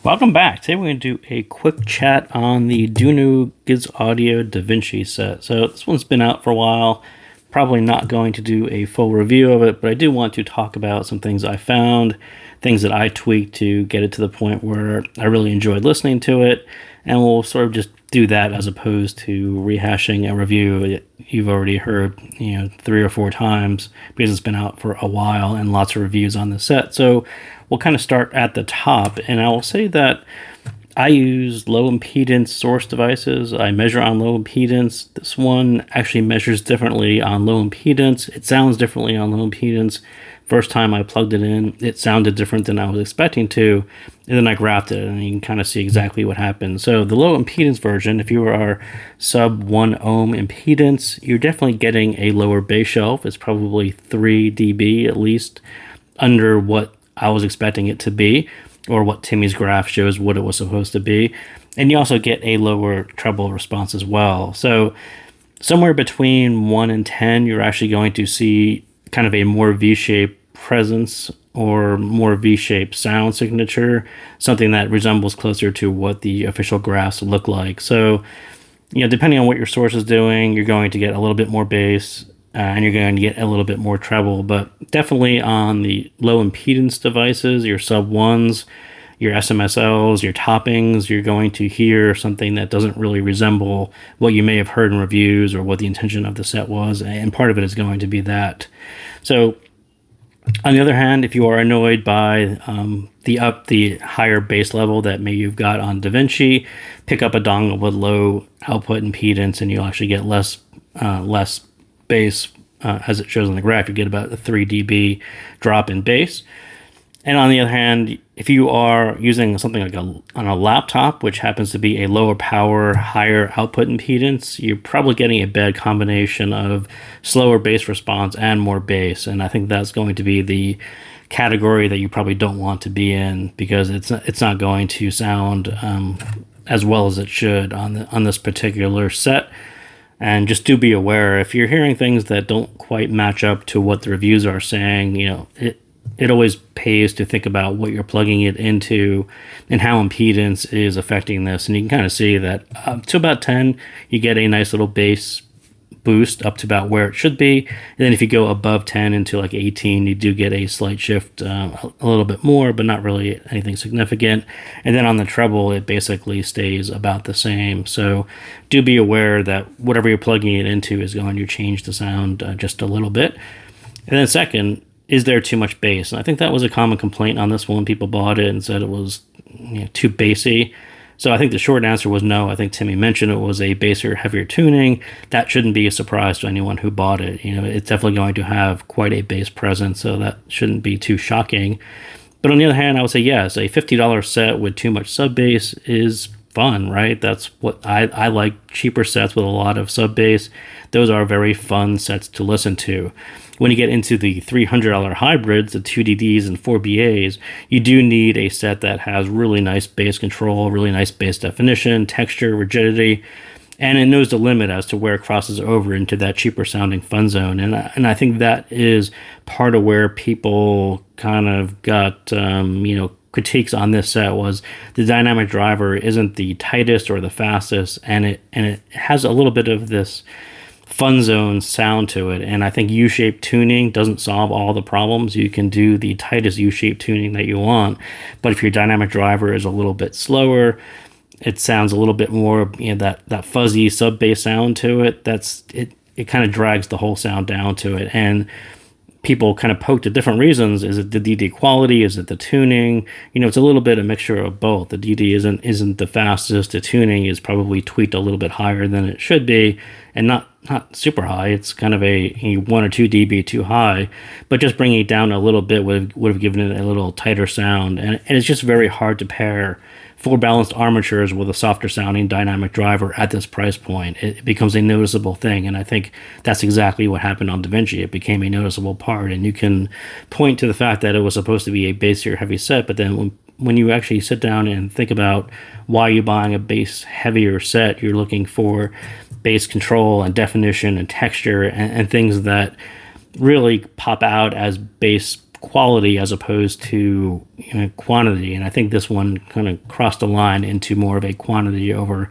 Welcome back. Today we're going to do a quick chat on the DUNU Gizaudio DaVinci set. So this one's been out for a while. Probably not going to do a full review of it, but I do want to talk about some things I found, things that I tweaked to get it to the point where I really enjoyed listening to it, and we'll sort of just do that as opposed to rehashing a review that you've already heard, 3 or 4 times because it's been out for a while and lots of reviews on the set. So we'll kind of start at the top, and I will say that I use low impedance source devices. I measure on low impedance. This one actually measures differently on low impedance. It sounds differently on low impedance. First time I plugged it in, it sounded different than I was expecting to, and then I graphed it, and you can kind of see exactly what happened. So the low impedance version, if you are sub 1 ohm impedance, you're definitely getting a lower bass shelf. It's probably 3 dB at least under what I was expecting it to be, or what Timmy's graph shows what it was supposed to be. And you also get a lower treble response as well. So somewhere between 1 and 10, you're actually going to see kind of a more V-shaped presence or more V-shaped sound signature, something that resembles closer to what the official graphs look like. So, depending on what your source is doing, you're going to get a little bit more bass, and you're going to get a little bit more treble, but definitely on the low impedance devices, your sub ones, your SMSLs, your toppings, you're going to hear something that doesn't really resemble what you may have heard in reviews or what the intention of the set was, and part of it is going to be that. So on the other hand, if you are annoyed by the higher bass level that maybe you've got on DaVinci, pick up a dongle with low output impedance and you'll actually get less bass, as it shows on the graph. You get about a 3 dB drop in bass. And on the other hand, if you are using something like on a laptop, which happens to be a lower power, higher output impedance, you're probably getting a bad combination of slower bass response and more bass. And I think that's going to be the category that you probably don't want to be in, because it's not going to sound as well as it should on this particular set. And just do be aware, if you're hearing things that don't quite match up to what the reviews are saying, it always pays to think about what you're plugging it into and how impedance is affecting this. And you can kind of see that up to about 10, you get a nice little bass boost up to about where it should be. And then if you go above 10 into like 18, you do get a slight shift, a little bit more, but not really anything significant. And then on the treble, it basically stays about the same. So do be aware that whatever you're plugging it into is going to change the sound just a little bit. And then second, is there too much bass? And I think that was a common complaint on this one. People bought it and said it was too bassy. So I think the short answer was no. I think Timmy mentioned it was a bassier, heavier tuning. That shouldn't be a surprise to anyone who bought it. It's definitely going to have quite a bass presence, so that shouldn't be too shocking. But on the other hand, I would say yes, a $50 set with too much sub bass is fun, right? That's what I like. Cheaper sets with a lot of sub bass, those are very fun sets to listen to. When you get into the $300 hybrids, the 2DDs and 4BAs, you do need a set that has really nice bass control, really nice bass definition, texture, rigidity, and it knows the limit as to where it crosses over into that cheaper sounding fun zone. And I think that is part of where people kind of got, critiques on this set was the dynamic driver isn't the tightest or the fastest, and it has a little bit of this fun zone sound to it. And I think U-shaped tuning doesn't solve all the problems. You can do the tightest U-shaped tuning that you want, but if your dynamic driver is a little bit slower, it sounds a little bit more, that fuzzy sub bass sound to it. It kind of drags the whole sound down to it. And people kind of poked at different reasons. Is it the DD quality? Is it the tuning? It's a little bit a mixture of both. The DD isn't the fastest. The tuning is probably tweaked a little bit higher than it should be, and not super high. It's kind of a 1 or 2 dB too high, but just bringing it down a little bit would have given it a little tighter sound. And it's just very hard to pair 4 balanced armatures with a softer sounding dynamic driver at this price point. It becomes a noticeable thing, and I think that's exactly what happened on DaVinci. It became a noticeable part, and you can point to the fact that it was supposed to be a bassier heavy set, but then when you actually sit down and think about why you're buying a bass heavier set, you're looking for bass control and definition and texture and things that really pop out as bass quality as opposed to quantity. And I think this one kind of crossed the line into more of a quantity over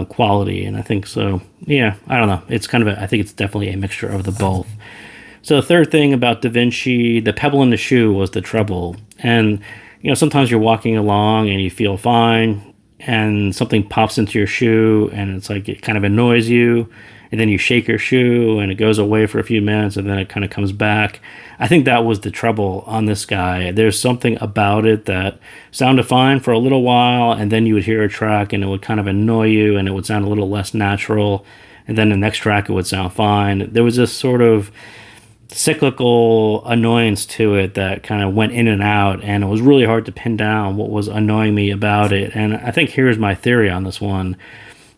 quality. And I think so, yeah, I don't know. It's kind of I think it's definitely a mixture of the both. So the third thing about DaVinci, the pebble in the shoe was the treble. And, sometimes you're walking along and you feel fine and something pops into your shoe and it's like it kind of annoys you. And then you shake your shoe and it goes away for a few minutes and then it kind of comes back. I think that was the trouble on this guy. There's something about it that sounded fine for a little while and then you would hear a track and it would kind of annoy you and it would sound a little less natural. And then the next track it would sound fine. There was this sort of cyclical annoyance to it that kind of went in and out, and it was really hard to pin down what was annoying me about it. And I think here's my theory on this one.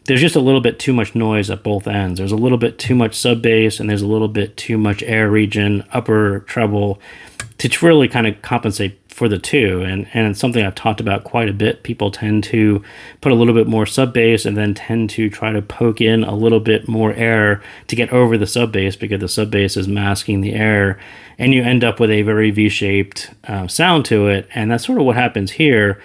There's just a little bit too much noise at both ends. There's a little bit too much sub bass and there's a little bit too much air region, upper treble, to really kind of compensate for the two. And it's something I've talked about quite a bit. People tend to put a little bit more sub bass and then tend to try to poke in a little bit more air to get over the sub bass because the sub bass is masking the air. And you end up with a very V-shaped sound to it. And that's sort of what happens here.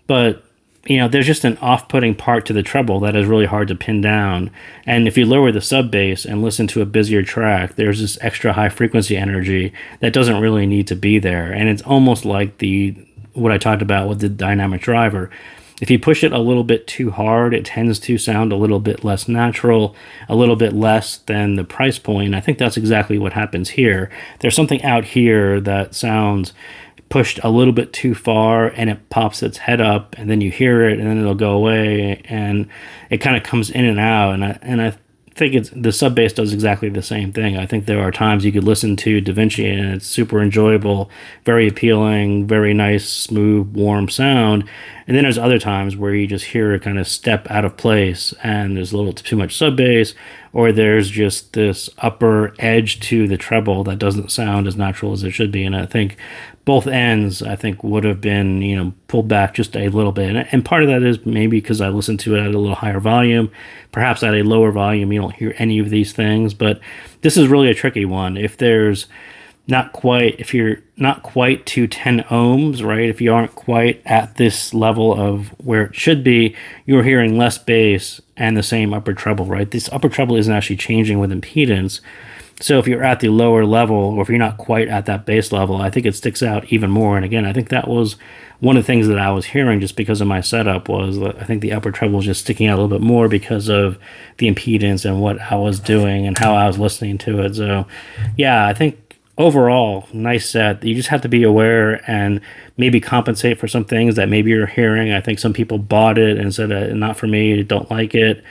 But there's just an off-putting part to the treble that is really hard to pin down. And if you lower the sub bass and listen to a busier track, there's this extra high frequency energy that doesn't really need to be there. And it's almost like what I talked about with the dynamic driver. If you push it a little bit too hard, it tends to sound a little bit less natural, a little bit less than the price point. I think that's exactly what happens here. There's something out here that sounds pushed a little bit too far and it pops its head up and then you hear it and then it'll go away and it kind of comes in and out. And I think the sub bass does exactly the same thing. I think there are times you could listen to DaVinci and it's super enjoyable, very appealing, very nice, smooth, warm sound. And then there's other times where you just hear it kind of step out of place and there's a little too much sub bass, or there's just this upper edge to the treble that doesn't sound as natural as it should be. And I think both ends, would have been, pulled back just a little bit. And part of that is maybe because I listened to it at a little higher volume. Perhaps at a lower volume, you don't hear any of these things. But this is really a tricky one. If you're not quite to 10 ohms, right? If you aren't quite at this level of where it should be, you're hearing less bass and the same upper treble, right? This upper treble isn't actually changing with impedance. So if you're at the lower level, or if you're not quite at that bass level, I think it sticks out even more. And again, I think that was one of the things that I was hearing just because of my setup was I think the upper treble was just sticking out a little bit more because of the impedance and what I was doing and how I was listening to it. So yeah, I think overall, nice set. You just have to be aware and maybe compensate for some things that maybe you're hearing. I think some people bought it and said, not for me, don't like it.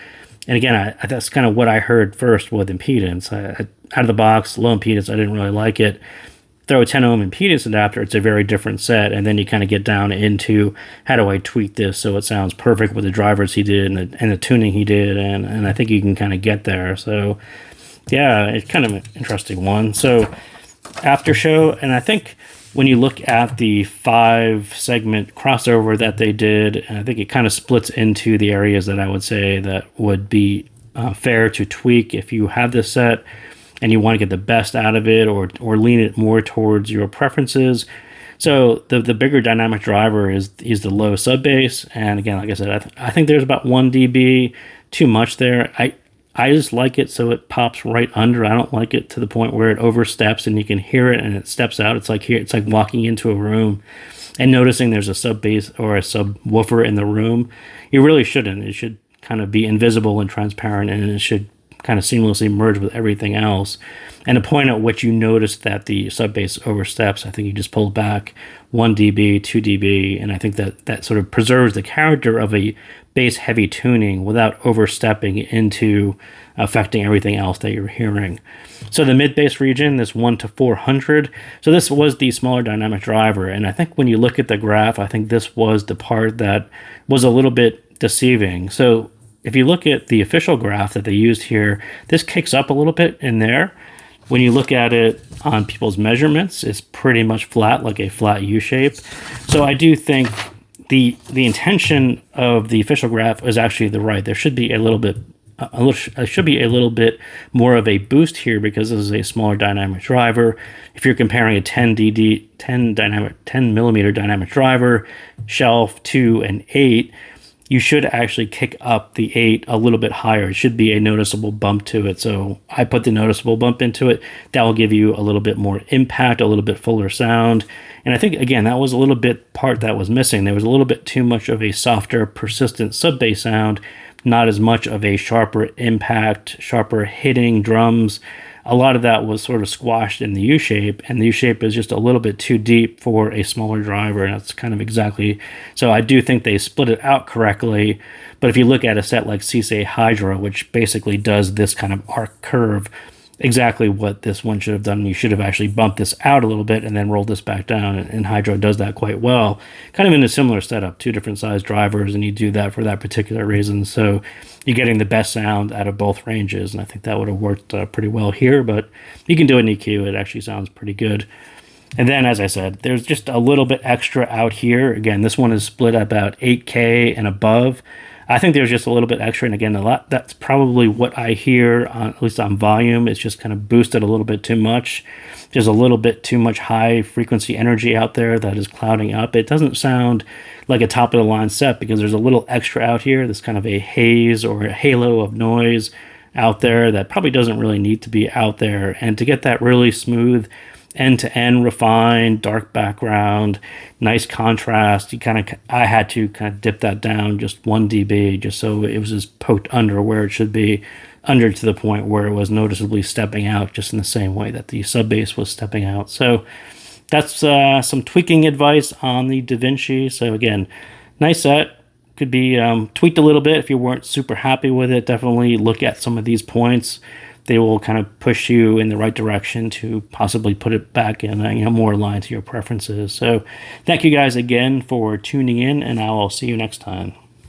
And again, that's kind of what I heard first with impedance. Out of the box, low impedance, I didn't really like it. Throw a 10 ohm impedance adapter, it's a very different set. And then you kind of get down into how do I tweak this so it sounds perfect with the drivers he did and the tuning he did. And I think you can kind of get there. So yeah, it's kind of an interesting one. So Aftershow, and I think when you look at the 5-segment crossover that they did, I think it kind of splits into the areas that I would say that would be fair to tweak if you have this set and you want to get the best out of it or lean it more towards your preferences. So the bigger dynamic driver is the low sub bass. And again, like I said, I think there's about 1 dB too much there. I just like it so it pops right under. I don't like it to the point where it oversteps and you can hear it and it steps out. It's like walking into a room and noticing there's a sub bass or a subwoofer in the room. You really shouldn't. It should kind of be invisible and transparent, and it should kind of seamlessly merge with everything else. And the point at which you notice that the sub bass oversteps, I think you just pull back 1 dB, 2 dB, and I think that sort of preserves the character of a bass heavy tuning without overstepping into affecting everything else that you're hearing. So the mid bass region, this 1 to 400. So this was the smaller dynamic driver, and I think when you look at the graph, I think this was the part that was a little bit deceiving. So if you look at the official graph that they used here, this kicks up a little bit in there. When you look at it on people's measurements, it's pretty much flat, like a flat U shape. So I do think the intention of the official graph is actually the right. There should be a little bit it should be a little bit more of a boost here because this is a smaller dynamic driver. If you're comparing a 10 millimeter dynamic driver shelf to an 8, you should actually kick up the 8 a little bit higher. It should be a noticeable bump to it. So I put the noticeable bump into it. That will give you a little bit more impact, a little bit fuller sound. And I think, again, that was a little bit part that was missing. There was a little bit too much of a softer, persistent sub-bass sound, not as much of a sharper impact, sharper hitting drums. A lot of that was sort of squashed in the U-shape, and the U-shape is just a little bit too deep for a smaller driver, and that's kind of exactly... So I do think they split it out correctly, but if you look at a set like Cisse Hydra, which basically does this kind of arc curve, exactly what this one should have done. You should have actually bumped this out a little bit and then rolled this back down, and Hydra does that quite well. Kind of in a similar setup, 2 different size drivers, and you do that for that particular reason. So you're getting the best sound out of both ranges, and I think that would have worked pretty well here, but you can do an EQ. It actually sounds pretty good. And then, as I said, there's just a little bit extra out here. Again, this one is split about 8K and above. I think there's just a little bit extra, and again, that's probably what I hear, at least on volume. It's just kind of boosted a little bit too much. There's a little bit too much high frequency energy out there that is clouding up. It doesn't sound like a top of the line set because there's a little extra out here. There's kind of a haze or a halo of noise out there that probably doesn't really need to be out there. And to get that really smooth, end-to-end refined, dark background, nice contrast, I had to kind of dip that down just 1 dB just so it was just poked under where it should be, under to the point where it was noticeably stepping out just in the same way that the sub bass was stepping out. So that's some tweaking advice on the DaVinci. So again, nice set. Could be tweaked a little bit if you weren't super happy with it. Definitely look at some of these points. They will kind of push you in the right direction to possibly put it back in more aligned to your preferences. So thank you guys again for tuning in, and I will see you next time.